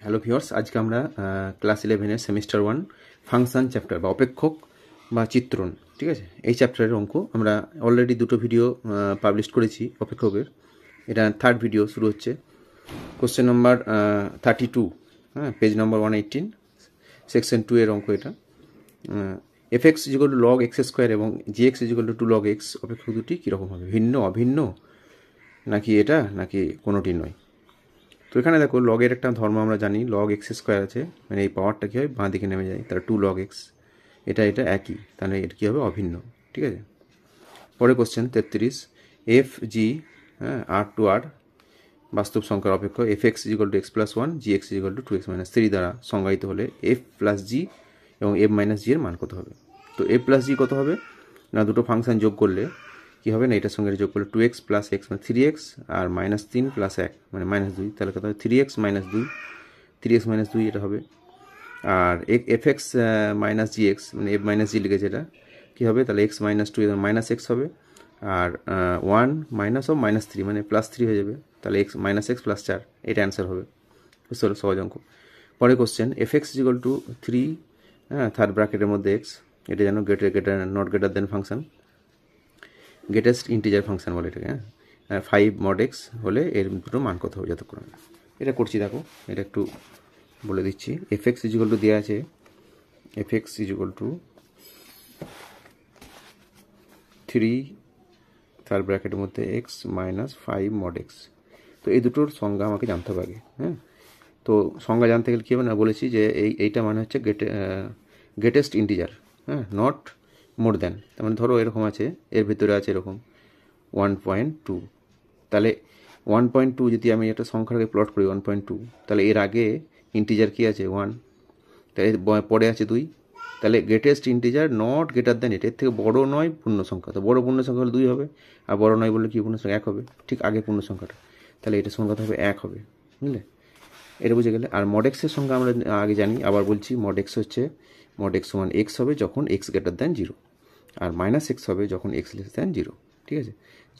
Hello viewers, আজকে আমরা class 11-এর semester 1 function chapter বা অপেক্ষক বা চিত্রণ, ঠিক আছে, এই চ্যাপ্টারের অঙ্ক আমরা অলরেডি দুটো ভিডিও পাবলিশ করেছি অপেক্ষকের। এটা থার্ড ভিডিও শুরু হচ্ছে। কোশ্চেন নাম্বার 32, হ্যাঁ, পেজ নাম্বার 118, সেকশন 2 এর অঙ্ক এটা। fx equal to log x square এবং gx equal to 2 log x অপেক্ষক দুটি কীরকম হবে, ভিন্ন অভিন্ন নাকি এটা নাকি কোনোটি নয়। তো এখানে দেখো লগের একটা ধর্ম আমরা জানি, লগ এক্স স্কোয়ার আছে, মানে এই পাওয়ারটা কী হয় বাঁ দিকে নেমে যায়, তার 2 log x, এটা একই, তাহলে এটা কী হবে অভিন্ন, ঠিক আছে। পরে কোশ্চেন 33, এফ জি, হ্যাঁ, আর টু আর বাস্তব সংখ্যার অপেক্ষক F X equal two x plus 1 জি x equal two 2x minus 3 দ্বারা সংজ্ঞায়িত হলে এফ প্লাস জি এবং এফ মাইনাস জি এর মান কত হবে। তো এফ প্লাস জি কত হবে না, দুটো ফাংশন যোগ করলে কী হবে না, এটার সঙ্গে যোগ করলে 2x প্লাস এক্স মানে 3x আর -3 প্লাস 1 মানে -2, তাহলে কত হবে 3x মাইনাস 2, 3x মাইনাস 2 এটা হবে। আর এফ এক্স মাইনাস জি এক্স মানে এফ মাইনাস জি লিখেছে, এটা কী হবে তাহলে x মাইনাস 2 মাইনাস এক্স হবে, আর 1 মাইনাস অফ -3 মানে +3 হয়ে যাবে, তাহলে x মাইনাস এক্স প্লাস 4, এটা অ্যান্সার হবে। বুঝতে হলো, সহজ অঙ্ক। পরে question F X equal to 3, হ্যাঁ, থার্ড ব্র্যাকেটের মধ্যে x, এটা যেন not greater than function, greatest integer function বলে এটাকে, হ্যাঁ, 5 mod x হলে এর দুটো মান কত হবে যতক্ষণ। এটা করছি দেখো, এটা একটু বলে দিচ্ছি। এফ এক্স ইকুয়াল টু দেওয়া আছে, F X equal to 3 third ব্র্যাকেটের মধ্যে x মাইনাস 5 mod x। তো এই দুটোর সংজ্ঞা আমাকে জানতে হবে আগে, হ্যাঁ। তো সংজ্ঞা জানতে গেলে কী হবে না, বলেছি যে এইটা মানে হচ্ছে গ্রেটেস্ট ইন্টিজার, হ্যাঁ, নট মোর দ্যান। তার মানে ধরো এরকম আছে, এর ভিতরে আছে এরকম 1.2, তাহলে 1.2 যদি আমি একটা সংখ্যাকে প্লট করি 1.2, তাহলে এর আগে ইন্টিজার কী আছে 1, তাহলে পরে আছে 2, তাহলে greatest integer not greater than এটা, এর থেকে বড় নয় পূর্ণ সংখ্যা, তো বড় পূর্ণ সংখ্যা হলে 2 হবে, আর বড় নয় বললে কি পূর্ণ সংখ্যা 1 হবে, ঠিক আগে পূর্ণ সংখ্যাটা, তাহলে এটার সংখ্যাটা হবে 1 হবে, বুঝলে, এটা বুঝে গেলে। আর mod x এর সংখ্যা আমরা আগে জানি, আবার বলছি mod x হচ্ছে mod x সমান x হবে যখন x গ্রেটার দ্যান 0, আর মাইনাস এক্স হবে যখন x লেস দ্যান 0, ঠিক আছে,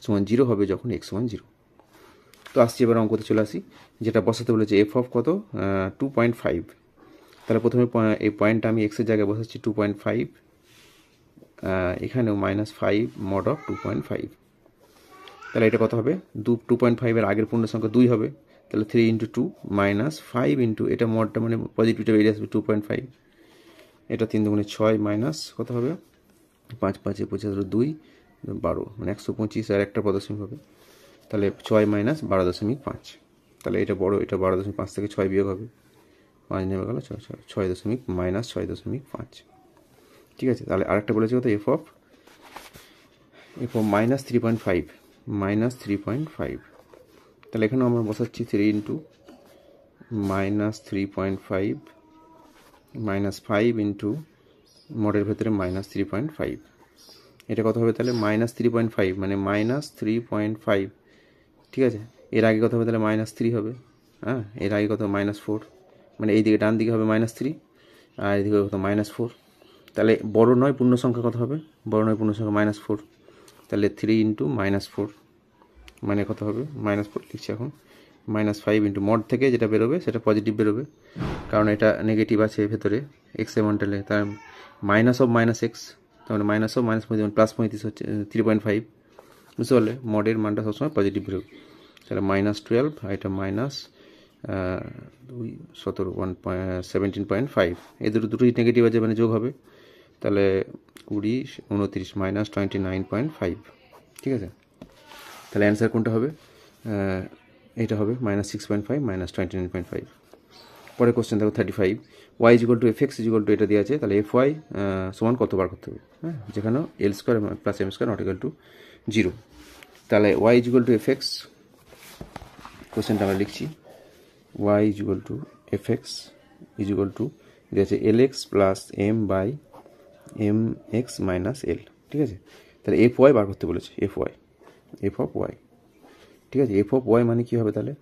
সমান 0 হবে যখন x সমান 0। তো আসছি এবার অঙ্কতে চলে আসি, যেটা বসাতে বলেছে এফ অফ কত 2.5, তাহলে প্রথমে এই পয়েন্টটা আমি এক্সের জায়গায় বসাচ্ছি 2.5, এখানেও -5 mod অফ 2.5, তাহলে এটা কত হবে 2.5 আগের পূর্ণ সংখ্যা 2 হবে, তাহলে 3 × 2 -5 ইন্টু এটা মডটা মানে পজিটিভটা বেরিয়ে আসবে 2.5, এটা 3 দুগুণে 6 মাইনাস কত হবে 5 5 25 2 12 মানে 125, আর একটা পদশমিক হবে, তাহলে 6 মাইনাস 12.5, তাহলে এটা বড়, এটা 12.5 থেকে 6 বিয়োগ হবে, 5 নেমে গেল 6 দশমিক মাইনাস 6.5, ঠিক আছে। তাহলে আরেকটা বলেছে কত এফ অফ -3.5, তাহলে এখানেও আমরা বসাচ্ছি 3 ইন্টু -3.5 -5 ইন্টু মডের ভেতরে -3.5, এটা কত হবে তাহলে -3.5 মানে -3.5, ঠিক আছে। এর আগে কত হবে তাহলে -3 হবে, হ্যাঁ, এর আগে কত -4, মানে এই দিকে ডান দিকে হবে -3 আর এদিকে কত -4, তাহলে বড় নয় পূর্ণ সংখ্যা কত হবে, বড় নয় পূর্ণ সংখ্যা -4, তাহলে 3 ইন্টু -4 মানে কত হবে -4 লিখছি এখন, -5 ইন্টু মড থেকে যেটা বেরোবে সেটা পজিটিভ বেরোবে, কারণ এটা নেগেটিভ আছে ভেতরে এক্স এর মানটালে, তার মাইনাস অফ -x, তাহলে মাইনাস অফ -35 +35 হচ্ছে 3.5, বুঝতে পারলে, মডের মানটা সবসময় পজিটিভ বেরোবে, তাহলে -12 আর এটা -17.5, এই দুটোই নেগেটিভ আছে মানে যোগ হবে, তাহলে 20 29 -29.5, ঠিক আছে। তাহলে অ্যান্সার কোনটা হবে, এটা হবে -6.5 -29.5। পরে কোশ্চেন দেখো 35, y equal to F X equal two এটা দেওয়া আছে, তাহলে এফ ওয়াই সমান কত বার করতে হবে, হ্যাঁ, যেখানে L square plus M square not equal to 0, তাহলে y equal to F X, কোশ্চেনটা আমরা লিখছি, y equal to F X equal to দেওয়া আছে L X plus M by M X minus L, ঠিক আছে। তাহলে এফ ওয়াই বার করতে বলেছে, এফ অফ ওয়াই, ঠিক আছে। এফ অফ ওয়াই মানে কী হবে তাহলে,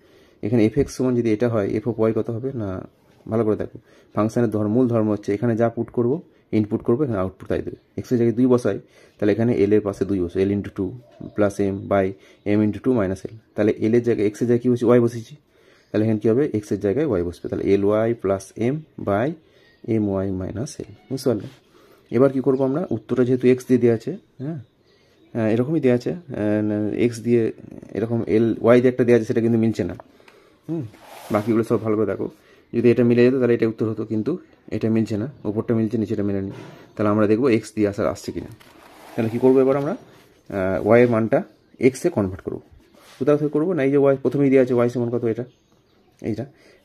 এখানে এফ এক্স সমান যদি এটা হয় এফ অফ ওয়াই কত হবে না, ভালো করে দেখো, ফাংশনের মূল ধর্ম হচ্ছে এখানে যা পুট করবো ইনপুট করবো, এখানে আউটপুট তাই দেবে, এক্সের জায়গায় 2 বসাই, তাহলে এখানে এল এর পাশে 2 বসে, L into 2 plus M by M into 2 minus L, তাহলে এল এর জায়গায় এক্সের জায়গায় কী বসে ওয়াই বসেছি, তাহলে এখানে কী হবে, এক্সের জায়গায় ওয়াই বসবে, তাহলে L y plus M by M Y minus L, বুঝতে পারলে? এবার কী করবো আমরা, উত্তরটা যেহেতু এক্স দিয়ে দেওয়া আছে, হ্যাঁ এরকমই দেওয়া আছে, এক্স দিয়ে এরকম এল ওয়াই দিয়ে একটা দেওয়া আছে, সেটা কিন্তু মিলছে না। বাকিগুলো সব ভালো করে দেখো, যদি এটা মিলে যেত তাহলে এটা উত্তর হতো, কিন্তু এটা মিলছে না, উপরটা মিলছে নিচেটা মেলেনি। তাহলে আমরা দেখবো এক্স দিয়ে আসছে কিনা। তাহলে কী করবো এবার আমরা, ওয়াইয়ের মানটা এক্সে কনভার্ট করবো। কোথাও থেকে করবো না, এই যে ওয়াই প্রথমেই দেওয়া আছে, ওয়াই সমান কত,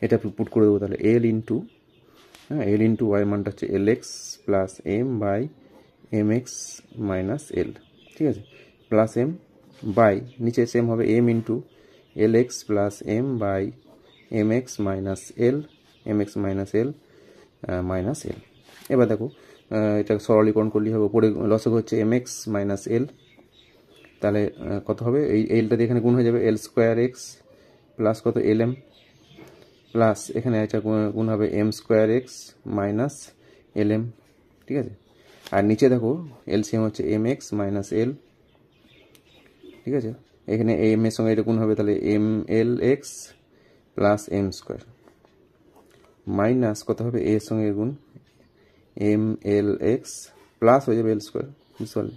এটা পুট করে দেবো। তাহলে L into L into y মানটা হচ্ছে L X plus M by M X minus L, ঠিক আছে, প্লাস এম বাই নিচে সেম হবে M into L X plus M by M X minus L minus L. এবার দেখো এটা সরলীকরণ করলেই হবে, উপরে লসক হচ্ছে এম এক্স মাইনাস এল, তাহলে কত হবে, এই এলটা দিয়ে এখানে গুণ হয়ে যাবে, এল স্কোয়ার এক্স প্লাস কত এল এম, প্লাস এখানে এটা গুণ হবে M square X minus L M, ঠিক আছে। আর নিচে দেখো এলসিএম হচ্ছে এম এক্স মাইনাস এল, ঠিক আছে, এখানে এম এর সঙ্গে এটা গুণ হবে, তাহলে M L X plus M square minus কত হবে, এর সঙ্গে গুণ এম এল এক্স প্লাস হয়ে যাবে এল স্কোয়ার, বুঝতে পারলে,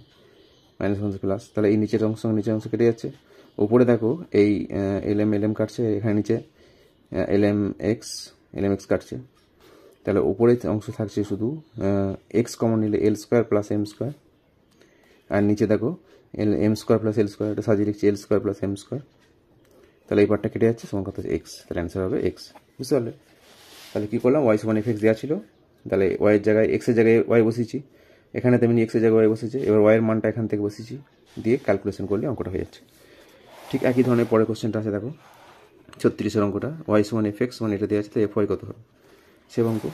মাইনাস প্লাস। তাহলে এই নিচের অংশ কেটে যাচ্ছে, উপরে দেখো এই এল এম কাটছে, এখানে নিচে এল এম এক্স কাটছে, তাহলে উপরে অংশ থাকছে শুধু এক্স কমন নিলে এল স্কোয়ার প্লাস এম স্কোয়ার, আর নিচে দেখো M square plus L square, এটা সাজিয়ে লিখছি এল স্কোয়ার প্লাস এম স্কোয়ার, তাহলে এই পার্টটা কেটে যাচ্ছে, সমান কত হচ্ছে এক্স, তাহলে অ্যান্সার হবে এক্স, বুঝতে পারলে। তাহলে কী করলাম, ওয়াই সমান এফ এক্স দেওয়া ছিল, তাহলে ওয়াইয়ের জায়গায় এক্সের জায়গায় ওয়াই বসিয়েছি, এখানে তেমনি এক্সের জায়গায় ওয়াই বসেছে, এবার ওয়াইয়ের মানটা এখান থেকে বসিয়েছি, দিয়ে ক্যালকুলেশন করলে অঙ্কটা হয়ে যাচ্ছে। ঠিক একই ধরনের পরের কোশ্চেনটা আছে, দেখো 36-এর অঙ্কটা, ওয়াই সমান এফ এক্স মানে এটা দেওয়া আছে, তো এফ ওয়াই কত হবে সে অঙ্ক।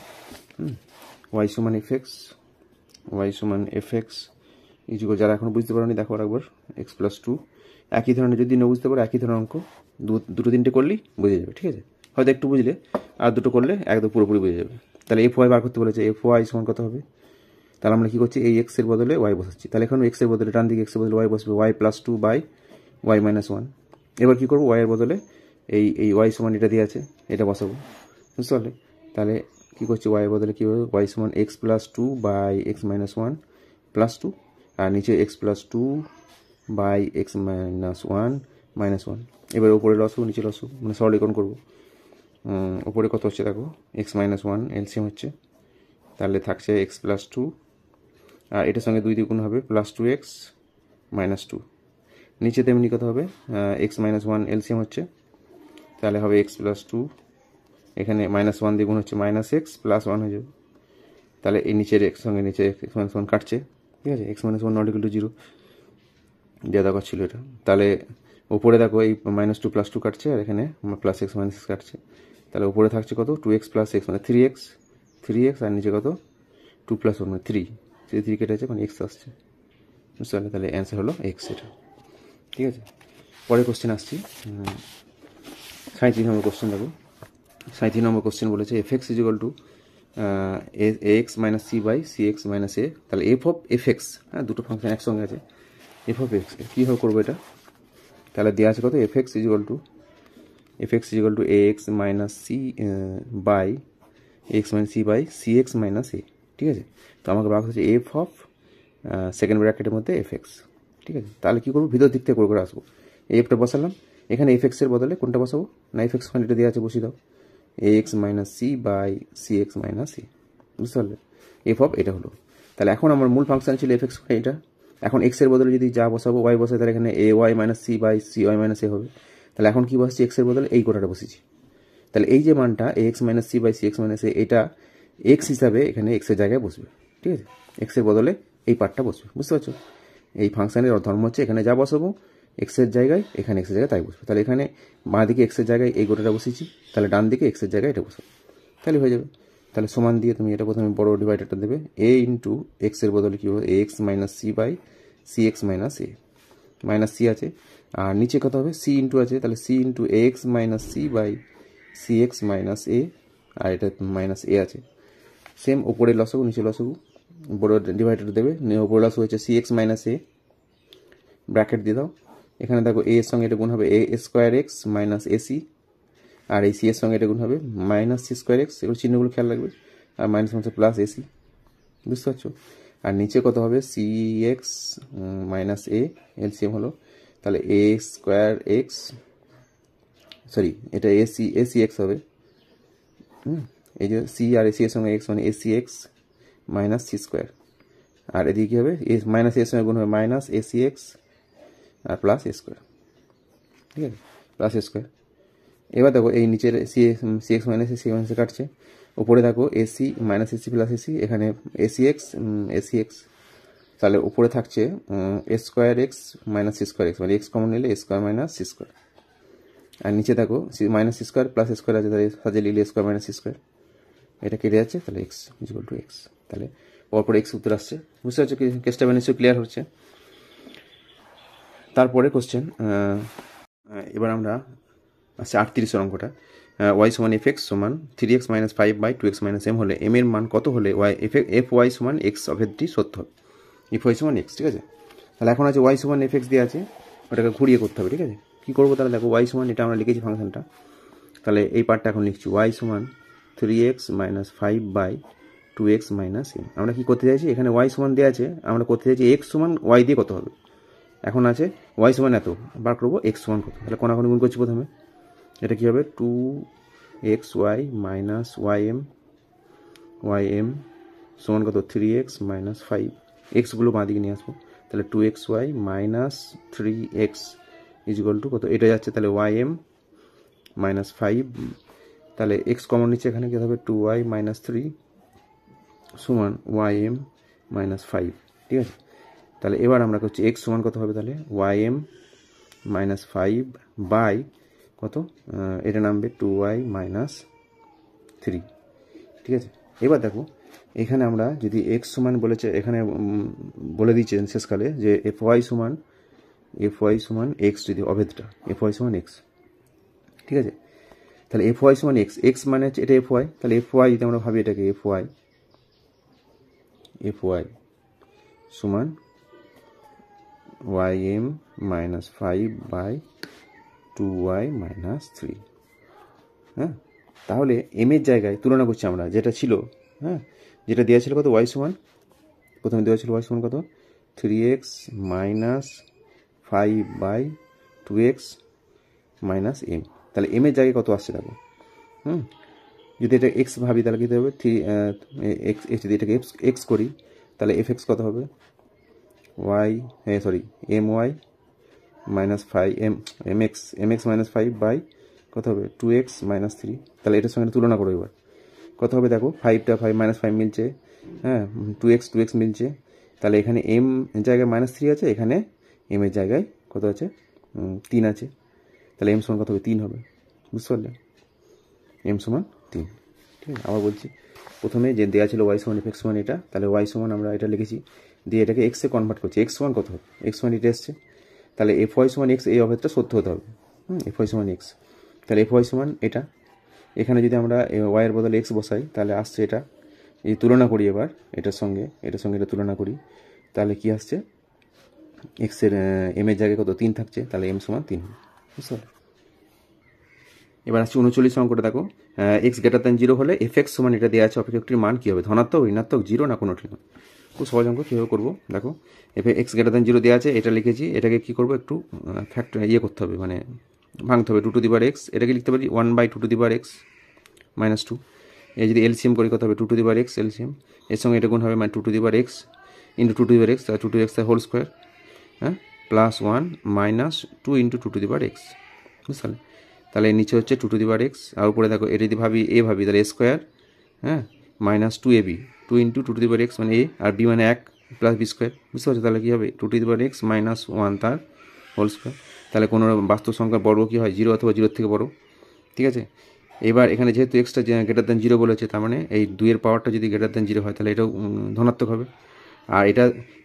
ওয়াই সমান এফ এক্স ইজুগো, যারা এখন বুঝতে পারোনি দেখো একবার, এক্স প্লাস 2, একই ধরনের, যদি না বুঝতে পারো একই ধরনের অঙ্ক দুটো তিনটে করলেই বুঝে যাবে, ঠিক আছে, হয়তো একটু বুঝলে আর দুটো করলে একদম পুরোপুরি বুঝে যাবে। তাহলে এফ ওয়াই বার করতে বলেছে, এফ ওয়াই সমান কত হবে, তাহলে আমরা কী করছি, এই এক্সের বদলে ওয়াই বসাচ্ছি, তাহলে এখন এক্সের বদলে ডান দিকে এক্সের বদলে ওয়াই বসবে, Y plus 2 by Y minus 1। এবার কী করবো, ওয়াইয়ের বদলে এই ওয়াই সমান এটা দিয়ে আছে, এটা বসাবো, বুঝতে পারলে। তাহলে কী করছি, ওয়াইয়ের বদলে কী হবে, ওয়াই সমান X plus 2 by X minus 1 plus 2, আর নিচে X plus 2 by X minus 1। এবার ওপরে লসও নিচে লসও, মানে সরলীকরণ করবো, ওপরে কত হচ্ছে দেখো, এক্স মাইনাস 1 এলসিএম হচ্ছে, তাহলে থাকছে এক্স প্লাস 2, আর এটার সঙ্গে 2 দিয়ে গুণ হবে, প্লাস 2x মাইনাস 2, নিচে তেমনি কত হবে, এক্স মাইনাস 1 এলসিএম হচ্ছে, তাহলে হবে এক্স প্লাস 2, এখানে মাইনাস 1 দিয়ে গুণ হচ্ছে মাইনাস এক্স প্লাস 1 হয়ে যাবে, তাহলে এই নিচের এক্স সঙ্গে নিচে এক্স মাইনাস 1 কাটছে, ঠিক আছে, x minus 1 not equal to 0 দেওয়া দরকার ছিল এটা। তাহলে উপরে দেখো এই মাইনাস 2 প্লাস 2 কাটছে, আর এখানে প্লাস এক্স মাইনাস এক্স কাটছে, তাহলে উপরে থাকছে কত, 2x প্লাস এক্স মানে 3x, আর নিচে কত 2 প্লাস 1 মানে 3 কেটে আছে, মানে এক্স আসছে, বুঝতে পারলে, তাহলে অ্যান্সার হলো এক্স, এটা ঠিক আছে। পরের কোশ্চেন আসছি, 37 নম্বর কোশ্চেন দেখো, 37 নম্বর কোশ্চেন বলেছে F X is equal to A X minus C by C X minus A, তাহলে এফ অফ এফ এক্স, হ্যাঁ দুটো ফাংশন একসঙ্গে আছে, এফ অফ এক্স কীভাবে করবো এটা, তাহলে দেওয়া আছে কত, F X is equal to A X minus C by X minus C by C X minus A, ঠিক আছে। তো আমাকে বাকি হচ্ছে এফ অফ সেকেন্ড ব্র্যাকেটের মধ্যে এফ এক্স, ঠিক আছে। তাহলে কী করবো, ভিতর দিক থেকে করে আসবো, এফটা বসালাম, এখানে এফ এক্সের বদলে কোনটা বসাবো না, এফ এক্স এটা দেওয়া আছে বসিয়ে দাও, A X minus C by C X minus A, বুঝতে পারলে, এফ অফ এটা হলো। তাহলে এখন আমার মূল ফাংশন ছিল এফ এক্স এটা, এখন এক্সের বদলে যদি যা বসাবো ওয়াই বসাই, তাহলে এখানে A y minus C by C y minus A হবে। তাহলে এখন কী বসছি, এক্সের বদলে এই গোটাটা বসেছি, তাহলে এই যে মানটা A X minus C by C X minus A, এটা এক্স হিসাবে এখানে এক্সের জায়গায় বসবে, ঠিক আছে, এক্সের বদলে এই পার্টটা বসবে, বুঝতে পারছো। এই ফাংশনের ধর্ম হচ্ছে এখানে যা বসাবো এক্সের জায়গায়, এখানে এক্সের জায়গায় তাই বসবে, তাহলে এখানে বাঁ দিকে এক্সের জায়গায় এই গোটাটা বসেছি, তাহলে ডান দিকে এক্সের জায়গায় এটা বসাবো, তাহলে হয়ে যাবে। তাহলে সমান দিয়ে তুমি এটা প্রথমে বড় ডিভাইডারটা দেবে, এ ইন্টু এক্সের বদলে কী হবে, A X minus C by C X minus A, minus C আছে, আর নিচে কত হবে, সি ইন্টু আছে, তাহলে C into A X minus C by C X minus A, আর এটা মাইনাস এ আছে, সেম ওপরে লসাগু নিচে লসাগু, বড় ডিভাইডার দেবে, ওপরে লসাগু হচ্ছে সি এক্স মাইনাস এ, ব্র্যাকেট দিয়ে দাও, এখানে দেখো এ এর সঙ্গে এটা গুণ হবে এ স্কোয়ার এক্স মাইনাস এসি, আর এই সি এর সঙ্গে এটা গুণ হবে মাইনাস সি স্কোয়ার এক্স, এগুলো চিহ্নগুলো খেয়াল রাখবে, আর মাইনাস হচ্ছে প্লাস এসি, বুঝতে পারছো। আর নিচে কত হবে সি এক্স মাইনাস এ, এলসিএম হলো, তাহলে এ স্কোয়ার এক্স, সরি এটা এসি এক্স হবে, এই যে সি আর এসি এর সঙ্গে এক্স মানে AC X minus C square, আর এদিকে কী হবে মাইনাস এর সঙ্গে গুণ হবে মাইনাস এসি এক্স আর প্লাস এ স্কোয়ার, ঠিক আছে, প্লাস এ স্কোয়ার। এবার দেখো এই নিচের সি এক্স মাইনাস এসি মাইনাসে কাটছে, উপরে দেখো AC minus AC plus AC, এখানে এসি এক্স, তাহলে উপরে থাকছে A square X minus C square X, মানে এক্স কমন নিলে A square minus C square, আর নিচে দেখো minus C square plus square আছে, তাহলে সাজিয়ে লিখলে স্কোয়ার মাইনাস সি স্কোয়ার, এটা কেটে যাচ্ছে, তাহলে এক্স ইকুয়াল টু এক্স, তাহলে পরপর এক্স উত্তর আসছে, বুঝতে পারছো কি কেসটা নিশ্চয়ই ক্লিয়ার হচ্ছে। তারপরে কোশ্চেন, এবার আমরা আচ্ছা 38 অঙ্কটা, ওয়াই সমান এফ এক্স সমান 3x minus 5/2x minus M হলে এম এর মান কত হলে এফ ওয়াই সমান এক্স অভেদটি সত্য হবে, এফ ওয়াই সমান এক্স, ঠিক আছে। তাহলে এখন আছে ওয়াই সমান এফ এক্স দিয়ে আছে, ওটাকে ঘুরিয়ে করতে হবে, ঠিক আছে। কী করবো তাহলে দেখো, ওয়াই সমান এটা আমরা লিখেছি ফাংশনটা, তাহলে এই পার্টটা এখন লিখছি ওয়াই সমান 3x minus 5/2x minus M. আমরা কী করতে চাইছি, এখানে ওয়াই সমান দেওয়া আছে, আমরা করতে চাইছি এক্স সমান ওয়াই দিয়ে কত হবে, এখন আছে ওয়াই সমান এত, বার করবো এক্স সমান কত, তাহলে কোনাকুনি গুণ করছি প্রথমে, এটা কী হবে 2xy মাইনাস ওয়াই এম সমান কত 3x মাইনাস 5, এক্সগুলো বাঁ দিকে নিয়ে আসবো, তাহলে 2xy minus 3x is equal two কত, এটা যাচ্ছে তাহলে ওয়াই এম মাইনাস 5, তাহলে এক্স কমন নিচ্ছে এখানে কী হবে 2y মাইনাস 3 সমান ওয়াই এম মাইনাস 5, ঠিক আছে। তাহলে এবার আমরা করছি এক্স সমান কত হবে, তাহলে ওয়াই এম মাইনাস 5 বাই কত, এটা নামবে 2y মাইনাস 3, ঠিক আছে। এবার দেখো এখানে আমরা যদি এক্স সমান বলেছে, এখানে বলে দিচ্ছেন শেষকালে যে এফ ওয়াই সমান এক্স, যদি অভেদটা এফ ওয়াই সমান এক্স, ঠিক আছে। তাহলে এফ ওয়াই সমান এক্স মানে হচ্ছে এটা এফ ওয়াই, তাহলে এফ ওয়াই যদি আমরা ভাবি এটাকে এফ ওয়াই সমান Y M minus 5/2y minus 3, হ্যাঁ। তাহলে এম এর জায়গায় তুলনা করছি আমরা যেটা ছিল, হ্যাঁ, যেটা দেওয়া ছিল কত ওয়াই সমান, প্রথমে দেওয়া ছিল ওয়াই সমান কত 3x minus 5/2x minus M, তাহলে এম এর জায়গায় কত আসছে দেখো, যদি এটা এক্স ভাবি তাহলে কী হবে এক্স, যদি এটাকে এক্স করি তাহলে এফ এক্স কত হবে M Y minus 5 M X minus 5 কত হবে 2x মাইনাস 3, তাহলে এটার সঙ্গে তুলনা করো, এবার কত হবে দেখো 5টা 5 মাইনাস 5 মিলছে, হ্যাঁ, 2x মিলছে, তাহলে এখানে এম জায়গায় মাইনাস 3 আছে, এখানে এম এর জায়গায় কত আছে 3 আছে, তাহলে এম সমান কত হবে 3 হবে, বুঝতে পারলে, এম সমান 3, ঠিক আছে। আবার বলছি, প্রথমে যে দেওয়া ছিল ওয়াই সমান এফ এক্স সমান এটা, তাহলে ওয়াই সমান আমরা এটা লিখেছি, দিয়ে এটাকে এক্সে কনভার্ট করছি, এক্স সমান কত হবে, এক্স সমান এটা এসছে, তাহলে এফ ওয়াই সমান এক্স, এই অভেদটা সত্য হতে হবে, এফ ওয়াই সমান এক্স, তাহলে এফ ওয়াই সমান এটা, এখানে যদি আমরা ওয়াইয়ের বদলে এক্স বসাই তাহলে আসছে এটা, এই তুলনা করি এবার এটার সঙ্গে এটা তুলনা করি, তাহলে কি আসছে এক্সের এম এর জায়গায় কত 3 থাকছে, তাহলে এম সমান 3, বুঝতে পারলে। এবার আসছে 39 অঙ্কটা দেখো, এক্স গ্রেটার দ্যান 0 হলে এফ এক্স সমান এটা দেওয়া আছে অপেক্ষকটির মান কী হবে, ধনাত্মক ঋণাত্মক 0 না কোনোটি না। খুব সহজ অঙ্ক, কীভাবে করবো দেখো, এক্স গ্রেটার দ্যান 0 দেওয়া আছে, এটা লিখেছি, এটাকে কী করবো একটু ফ্যাক্টর করতে হবে, মানে ভাঙতে হবে, 2 টু দি পাওয়ার এক্স, এটাকে লিখতে পারি 1/2 to the power x minus 2, এই যদি এলসিএম করি কত হবে 2 to the power x LCM, এর সঙ্গে এটা গুণ হবে মানে 2 to the power x into 2 to the power x, তাহলে 2 টু এক্স হোল স্কোয়ার, হ্যাঁ, plus 1 minus 2 into 2 to the power x, বুঝতে পারলে। তাহলে নিচে হচ্ছে 2 টু দি পাওয়ার এক্স, আর উপরে দেখো এটা যদি ভাবি তাহলে এ স্কোয়ার, হ্যাঁ, minus 2ab 2 into 2 to the power x মানে এ, আর বি মানে 1 প্লাস বি স্কোয়ার, বুঝতে পারছো। তাহলে কী হবে 2 to the power x minus 1 তার হোল স্কোয়ার, তাহলে কোনো বাস্তব সংখ্যার বর্গ কী হয় 0 অথবা 0 থেকে বড়, ঠিক আছে। এবার এখানে যেহেতু এক্সটা গ্রেটার দ্যান 0 বলেছে, তার মানে এই 2 এর পাওয়ারটা যদি গ্রেটার দ্যান 0 হয় তাহলে এটাও ধনাত্মক হবে, আর এটা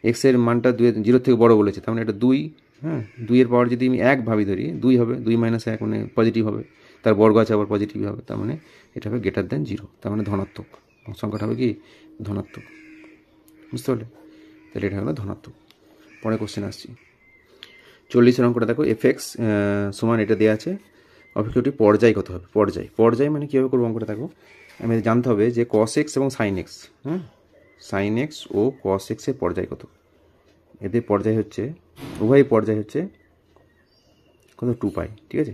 এক্সের মানটা 0 থেকে বড় বলেছে, তার মানে এটা 2, হ্যাঁ, 2 এর পাওয়ার যদি আমি 1 ভাবি ধরি 2 হবে, 2 মাইনাস 1 মানে পজিটিভ হবে, তার বর্গ আছে আবার পজিটিভ হবে, তার মানে এটা হবে গ্রেটার দ্যান 0, তার মানে ধনাত্মক, সংখ্যাটা হবে কি ধনাত্মক, বুঝতে পারলে, তাহলে এটা হলো ধনাত্মক। পরে কোশ্চেন আসছি 40 অঙ্কটা দেখো, এফ এক্স সমান এটা দেওয়া আছে, অপেক্ষকটি পর্যায় কত হবে, পর্যায় মানে কীভাবে করবো অঙ্কটা দেখো, আমাদের জানতে হবে যে cos x এবং sin x, হ্যাঁ sin x ও cos x এর পর্যায় কত, এদের পর্যায় হচ্ছে উভয় পর্যায় হচ্ছে কত 2π, ঠিক আছে।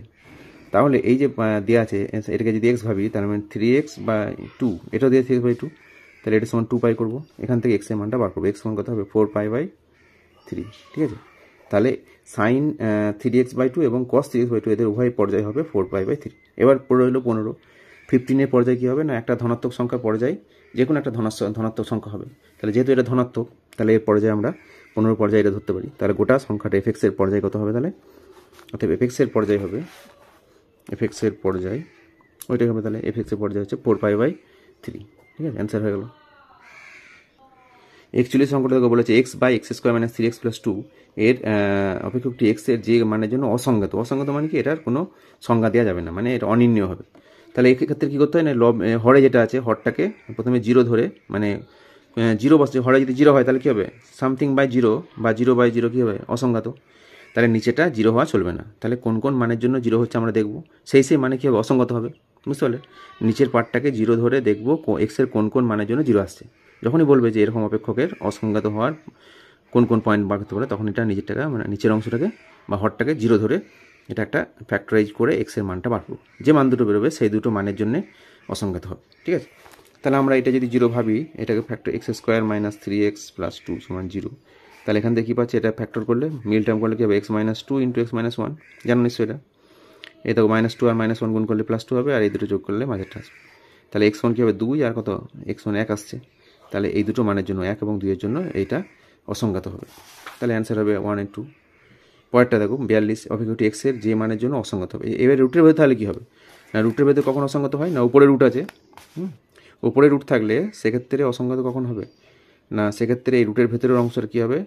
তাহলে এই যে দেওয়া আছে এটাকে যদি x ভাবি তার মানে 3x বা 2, এটাও দিয়ে 3x/2, তাহলে এটা সমান 2π করবো, এখান থেকে x এর মানটা বার করবো, x সমান কত হবে 4π/3, ঠিক আছে। তাহলে sin 3x/2 এবং cos 3x/2 এদের উভয় পর্যায় হবে 4π/3। এবার পড়ে হলো 15, 15 এর পর্যায় কী হবে না একটা ধনাত্মক সংখ্যা পর্যায়, যে কোনো একটা ধনাত্মক সংখ্যা হবে, তাহলে যেহেতু এটা ধনাত্মক তাহলে এর পর্যায়ে আমরা 15 পর্যায়ে এটা ধরতে পারি, তাহলে গোটা সংখ্যাটা fx এর পর্যায় কত হবে, তাহলে অর্থাৎ fx এর পর্যায় হবে, fx এর পর্যায় ওইটাই হবে, তাহলে fx এর পর্যায় হচ্ছে 4π/3, ঠিক আছে, অ্যান্সার হয়ে গেল। 41 অঙ্কটা দেখো বলেছে x/x² - 3x + 2 এর অপেক্ষকটি x এর যে মানের জন্য অসংজ্ঞাত, মানে কি এটার কোনো সংজ্ঞা দেওয়া যাবে না, মানে এটা অনির্ণয় হবে। তাহলে এক্ষেত্রে কী করতে হয় না, হরে যেটা আছে হরটাকে প্রথমে 0 ধরে, মানে 0 বসছে, হরে যদি 0 হয় তাহলে কী হবে something/0 বা 0/0 কী হবে অসংজ্ঞাত, তাহলে নিচেটা 0 হওয়া চলবে না। তাহলে কোন কোন মানের জন্য 0 হচ্ছে আমরা দেখব, সেই মানে কী হবে অসংগত হবে, বুঝতে পারলে। নিচের পার্টটাকে 0 ধরে দেখবো x এর কোন কোন মানের জন্য 0 আসছে, যখনই বলবে যে এরকম অপেক্ষকের অসংজ্ঞাত হওয়ার কোন কোন পয়েন্ট বার করতে পারে, তখন এটা নিচেরটাকে মানে নিচের অংশটাকে বা হরটাকে 0 ধরে এটা একটা ফ্যাক্টরাইজ করে x এর মানটা বার করবো, যে মান দুটো বেরোবে সেই দুটো মানের জন্য অসংজ্ঞাত হবে, ঠিক আছে। তাহলে আমরা এটা যদি 0 ভাবি, এটাকে ফ্যাক্টর x² - 3x + 2 = 0, তাহলে এখান থেকে কী পাচ্ছি, এটা ফ্যাক্টর করলে মিল টার্ম করলে কী হবে x - 2 × x - 1, জানো নিশ্চয়ই এটা, এই দেখো -2 আর -1 গুণ করলে +2 হবে, আর এই দুটো যোগ করলে মাঝেরটা আসবে, তাহলে x1 কী হবে 2 আর কত x1 1 আসছে, তাহলে এই দুটো মানের জন্য 1 এবং 2 এর জন্য এইটা অসংজ্ঞাত হবে, তাহলে অ্যান্সার হবে 1 and 2। পরেরটা দেখো 42, অপেক্ষকটি x এর যে মানের জন্য অসংগত হবে। এবার রুটের ভেতরে তাহলে কী হবে না, রুটের ভেতরে কখন অসংগত হয় না, উপরে রুট আছে, উপরে রুট থাকলে সেক্ষেত্রে অসংগত কখন হবে না, সেক্ষেত্রে এই রুটের ভেতরের অংশটা কী হবে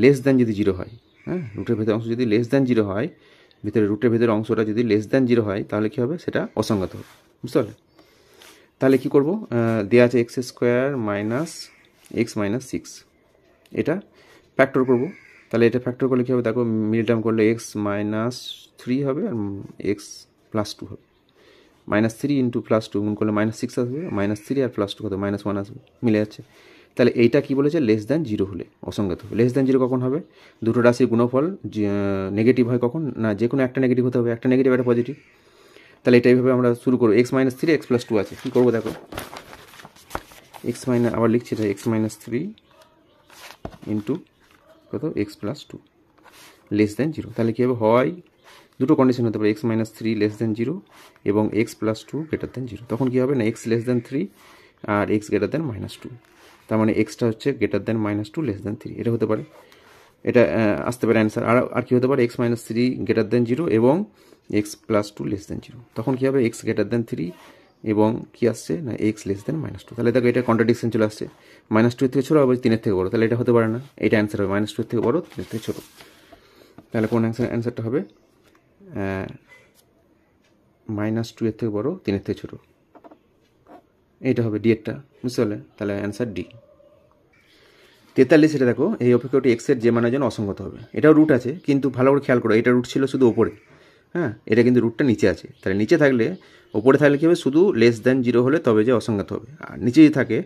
লেস দ্যান যদি 0 হয়, হ্যাঁ রুটের ভেতরের অংশ যদি লেস দ্যান 0 হয়, ভিতরে রুটের ভেতরের অংশটা যদি লেস দ্যান 0 হয়, তাহলে কী হবে সেটা অসংগত হবে, বুঝতে পারলে। তাহলে কী করবো, দেওয়া আছে x² - x - 6, এটা ফ্যাক্টর করব, তাহলে এটা ফ্যাক্টর করলে কী হবে দেখো, মিল টার্ম করলে x - 3 হবে আর x + 2 হবে, -3 × +2 গুণ করলে -6 আসবে, -3 আর +2 কত -1 আসবে, মিলে যাচ্ছে। তাহলে এইটা কি বলেছে লেস দ্যান 0 হলে অসংগত হবে। লেস দ্যান 0 কখন হবে, দুটো রাশির গুণফল নেগেটিভ হয় কখন না, যে কোনো একটা নেগেটিভ হতে হবে, একটা নেগেটিভ একটা পজিটিভ। তাহলে এটা এইভাবে আমরা শুরু করবো, x - 3 x + 2 আছে, কী করবো দেখো আবার লিখছি এটা x - 3 ইন্টু কত x + 2 লেস দ্যান 0, তাহলে কী হবে হয় দুটো কন্ডিশন হতে পারে x - 3 লেস দ্যান 0 এবং x + 2 গ্রেটার দ্যান 0, তখন কী হবে না x লেস দ্যান 3 আর x গ্রেটার দ্যান -2, তার মানে এক্সটা হচ্ছে গ্রেটার দ্যান -2 লেস দ্যান 3, এটা হতে পারে, এটা আসতে পারে অ্যান্সার। আর কী হতে পারে x - 3 গ্রেটার দ্যান 0 এবং x + 2 লেস দ্যান 0, তখন কী হবে x গ্রেটার দ্যান 3 এবং কী আসছে না x লেস দ্যান -2, তাহলে দেখো এটা কন্ট্রাডিকশন চলে আসছে, -2 এর থেকে ছোটো আবার 3 এর থেকে বড়ো, তাহলে এটা হতে পারে না, এটা অ্যান্সার হবে -2 এর থেকে বড়ো 3 এর থেকে ছোটো, তাহলে কোন অ্যান্সারটা হবে -2 এর থেকে বড়ো 3 এর থেকে ছোটো, এইটা হবে ডি এরটা, বুঝতে পারলে, তাহলে অ্যান্সার ডি। 43, এটা দেখো এই অপেক্ষকটি x এর যে মানের জন্য অসংগত হবে, এটাও রুট আছে কিন্তু ভালো করে খেয়াল করো, এটা রুট ছিল শুধু ওপরে, হ্যাঁ এটা কিন্তু রুটটা নিচে আছে, তাহলে নিচে থাকলে ওপরে থাকলে কী হবে শুধু লেস দ্যান 0 হলে তবে যে অসংগত হবে, আর নিচে যদি থাকে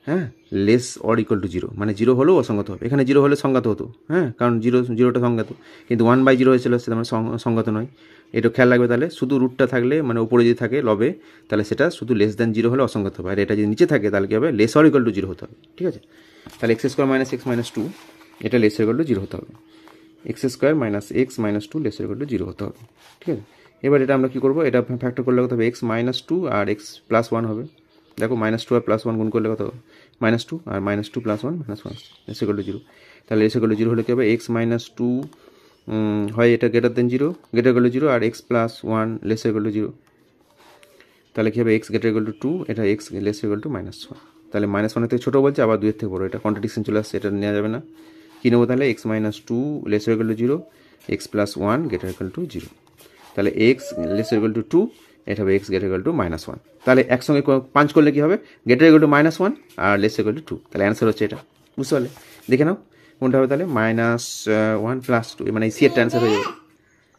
হ্যাঁ লেস অর ইকুয়াল টু 0 মানে 0 হলেও অসংগত হবে, এখানে 0 হলে সংজ্ঞাত হতো, হ্যাঁ কারণ 0টা সংজ্ঞাত, কিন্তু 1/0 হয়েছিল সেটা মানে সংজ্ঞাত নয়, এটা খেয়াল রাখবে। তাহলে শুধু রুটটা থাকলে মানে উপরে যদি থাকে লবে, তাহলে সেটা শুধু লেস দ্যান 0 হলে অসংগত হবে, আর এটা যদি নিচে থাকে তাহলে কী হবে লেস অর ইকুয়াল টু 0 হতে হবে, ঠিক আছে। তাহলে x² - x - 2 এটা লেস অর ইকুয়াল টু 0 হতে হবে, x² - x - 2 less or equal to 0 হতে হবে, ঠিক আছে। এবার এটা আমরা কী করবো, এটা ফ্যাক্টর করলে কত হবে x - 2 আর x + 1 হবে, দেখো -2 আর +1 গুণ করলে কত হবে -2 আর -2 + 1 -1 লেস ইকুয়াল টু 0, তাহলে লেস ইকুয়াল টু 0 হলে কী হবে x - 2 হয় এটা গ্রেটার দ্যান 0 আর x + 1 লেস ইকুয়াল টু 0, তাহলে কী হবে x গ্রেটার ইকুয়াল টু 2, এটা x লেস ইকুয়াল টু -1, তাহলে -1 এর থেকে ছোটো বলছে আবার 2 এর থেকে বড়ো, এটা কন্ট্রাডিকশন চলে আসছে, এটা নেওয়া যাবে না। কী নেবো তাহলে x - 2 less equal to 0, x + 1 greater equal to 0, তাহলে x লেস ইকুয়াল টু 2, এটা হবে x গ্রেটার ইকুয়াল টু -1, তাহলে একসঙ্গে পাঞ্চ করলে কী হবে গ্রেটার ইকুয়াল টু -1 আর লেস ইকুয়াল টু 2, তাহলে অ্যান্সার হচ্ছে এটা, বুঝতে পারলে। দেখে নাও কোনটা হবে তাহলে -1 + 2, মানে এই সি এরটা অ্যান্সার হয়ে যাবে,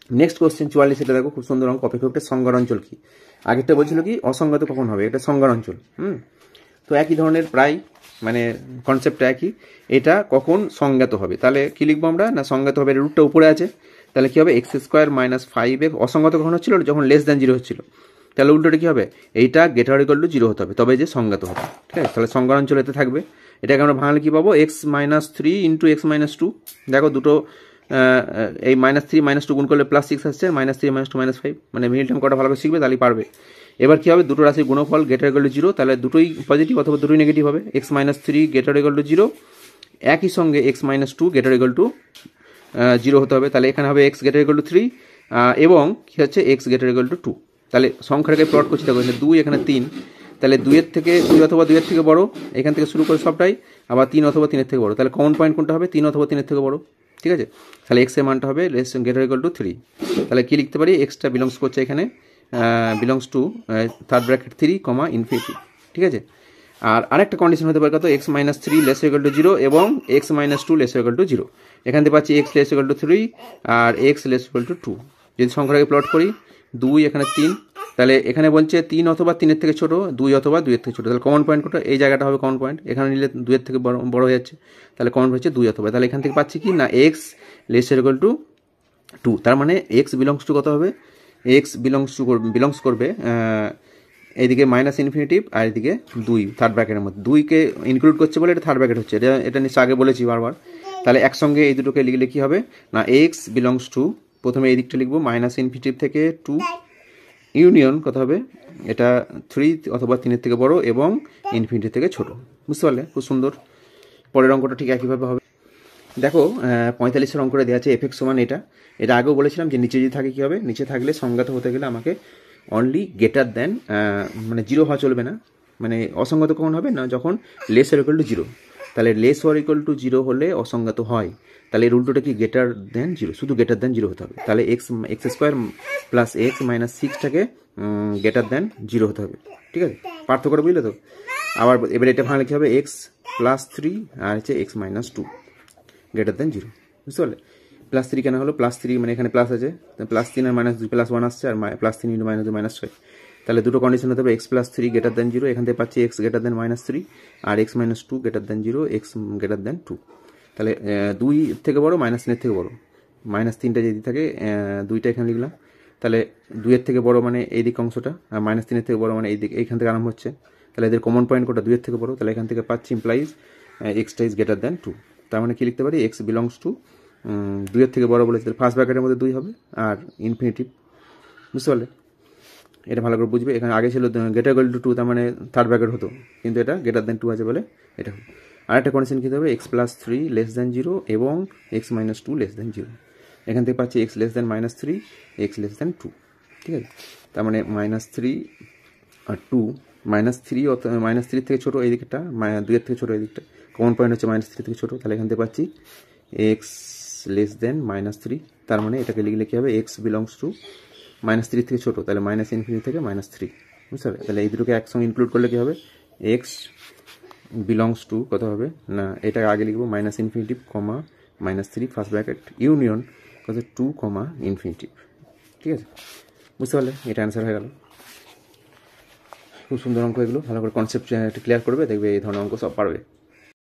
নেক্সট কোশ্চেন 44, এটা দেখো খুব সুন্দর অঙ্ক। অপেক্ষকের সংজ্ঞার অঞ্চল কি? আগেরটা বলছিল কি অসংজ্ঞাত কখন হবে, এটা সংজ্ঞার অঞ্চল। তো একই ধরনের প্রায় মানে কনসেপ্টটা একই। এটা কখন সংজ্ঞাত হবে, তাহলে কি লিখবো আমরা, না সংজ্ঞাত হবে রুটটা উপরে আছে, তাহলে কি হবে x² - 5x। অসংজ্ঞাত কখন হচ্ছিল, যখন লেস দ্যান 0 হচ্ছিল। তাহলে উল্টোটা কি হবে, এইটা গ্রেটার ইকুয়াল টু 0 হতে হবে, তবে যে সংজ্ঞাত হবে। ঠিক আছে, তাহলে সংজ্ঞার অঞ্চল এতে থাকবে। এটাকে আমরা ভাঙলে কি পাবো, x - 3 × x - 2। দেখো দুটো এই -3 - 2 গুণ করলে +6 আসছে, -3 - 2 -5, মানে মিডিল টার্ম কটা ভালো করে শিখবে তাহলেই পারবে। এবার কি হবে, দুটো রাশির গুণফল গ্রেটার ইকুয়াল টু 0, তাহলে দুটোই পজিটিভ অথবা দুটোই নেগেটিভ হবে। x - 3 গ্রেটার ইকুয়াল টু 0, একই সঙ্গে x - 2 গ্রেটার ইকুয়াল টু 0 হতে হবে। তাহলে এখানে হবে x গ্রেটার ইকুয়াল টু 3 এবং কি হচ্ছে x গ্রেটার ইকুয়াল টু 2। তাহলে সংখ্যাটাকে প্লট করছি, দেখো এখানে 2, এখানে 3, তাহলে 2 অথবা 2 এর থেকে বড়, এখান থেকে শুরু করে সবটাই, আবার 3 অথবা 3 এর থেকে বড়। তাহলে কমন পয়েন্ট কোনটা হবে, 3 অথবা 3 এর থেকে বড়। ঠিক আছে, তাহলে x এর মানটা হবে গ্রেটার ইকুয়াল টু 3। তাহলে কি লিখতে পারি, এক্সটা বিলংস করছে এখানে belongs to third bracket 3, infinity. ঠিক আছে, আর আরেকটা কন্ডিশন হতে পারে কত, x - 3 লেস ইকুয়াল টু 0 এবং x - 2 লেস ইকুয়াল টু 0। এখান থেকে পাচ্ছি x লেস ইকুয়াল টু 3 আর x লেস ইকুয়াল টু 2। যদি সংখ্যাটাকে প্লট করি, 2 এখানে 3, তাহলে এখানে বলছে 3 অথবা 3 এর থেকে ছোট, 2 অথবা 2 এর থেকে ছোট। তাহলে কমন পয়েন্ট কোনটা, এই জায়গাটা হবে কমন পয়েন্ট। এখানে নিলে 2 এর থেকে বড় হয়ে যাচ্ছে, তাহলে কমন হচ্ছে 2 অথবা। তাহলে এখান থেকে পাচ্ছি কি না, x লেস ইকুয়াল টু 2। তার মানে x বিলংস টু কত হবে, x বিলংস করবে এইদিকে -ইনফিনিটিভ আর এদিকে 2 থার্ড ব্র্যাকেটের মধ্যে। 2কে ইনক্লুড করছে বলে এটা থার্ড ব্র্যাকেট হচ্ছে, এটা নিশ্চয় আগে বলেছি বারবার। তাহলে একসঙ্গে এই দুটোকে লিখলে কি হবে না, x বিলংস টু, প্রথমে এই দিকটা লিখবো -ইনফিনিটিভ থেকে 2 ইউনিয়ন কত হবে, এটা 3 অথবা 3 এর থেকে বড় এবং ইনফিনিটি থেকে ছোট। বুঝতে পারলে, খুব সুন্দর। পরের অঙ্কটা ঠিক একইভাবে হবে। দেখো 45-এর অঙ্কটা দেওয়া আছে f(x) সমান এটা আগেও বলেছিলাম যে নিচে যদি থাকে কি হবে, নিচে থাকলে সংজ্ঞাত হতে গেলে আমাকে অনলি গ্রেটার দেন মানে 0 হওয়া চলবে না। মানে অসংজ্ঞাত কখন হবে না, যখন লেস অর ইকুয়াল টু 0। তাহলে লেস অর ইকুয়াল টু 0 হলে অসংজ্ঞাত হয়। তাহলে এর উল্টোটা কি, গ্রেটার দেন 0, শুধু গ্রেটার দেন 0 হতে হবে। তাহলে x² + x - 6টাকে গ্রেটার দেন 0 হতে হবে। ঠিক আছে, পার্থক্যটা বুঝলে তো। আবার এবার এটা ভাঙলে কি হবে, x + 3 আর হচ্ছে x - 2 গ্রেটার দেন 0। বুঝতে পারলে, +3 কেন হলো, +3 মানে এখানে প্লাস আছে, +3 আর -2 +1 আসছে, আর +3 × -2 -6। তাহলে দুটো কন্ডিশন হতে হবে, x + 3 গ্রেটার দেন 0, এখান থেকে পাচ্ছি x গ্রেটার দেন -3 আর x - 2 greater than 0, x greater than 2। তাহলে 2 থেকে বড়, -3 এর থেকে বড়, -3টা যদি থাকে 2টা এখানে লিখলাম। তাহলে 2 এর থেকে বড় মানে এই দিক অংশটা, আর -3 এর থেকে বড় মানে এই দিক, এইখান থেকে আরম্ভ হচ্ছে। তাহলে এদের কমন পয়েন্ট কোটা, 2 এর থেকে বড়। তাহলে এখান থেকে পাচ্ছি implies x is greater than 2। তার মানে কি লিখতে পারি, x বিলংস টু 2 এর থেকে বড় বলেছে, ফার্স্ট ব্র্যাকেটের মধ্যে 2 হবে আর ইনফিনিটিভ। বুঝতে পারলে, এটা ভালো করে বুঝবে। এখানে আগে ছিল গ্রেটার ইকুয়াল টু 2, তার মানে থার্ড ব্র্যাকেট হতো, কিন্তু এটা গ্রেটার দেন 2 আছে বলে এটা হবে। আরেকটা কন্ডিশন কী হবে, x + 3 লেস দেন 0 এবং x - 2 লেস দেন 0। এখান থেকে পাচ্ছি x less than -3, x less than 2। ঠিক আছে, তার মানে -3 আর 2, -3 থেকে ছোটো এই দিকটা, 2 এর থেকে ছোটো এই দিকটা, কমন পয়েন্ট হচ্ছে -3 থেকে ছোটো। তাহলে এখান থেকে পাচ্ছি x লেস দেন -3। তার মানে এটাকে লিখলে কী হবে, x বিলংস টু -3 থেকে ছোটো, তাহলে -ইনফিনিটি থেকে -3। বুঝতে পারলে, তাহলে এই দুটোকে একসঙ্গে ইনক্লুড করলে কী হবে, x বিলংস টু কত হবে না, এটা আগে লিখবো -ইনফিনিটিভ, -3 ফার্স্ট ব্র্যাকেট ইউনিয়ন কত 2, ইনফিনিটিভ। ঠিক আছে, বুঝতে পারলে, এটা অ্যান্সার হয়ে গেল। খুব সুন্দর অঙ্ক এগুলো, ভালো করে কনসেপ্ট ক্লিয়ার করবে, দেখবে এই ধরনের অঙ্ক সব পারবে।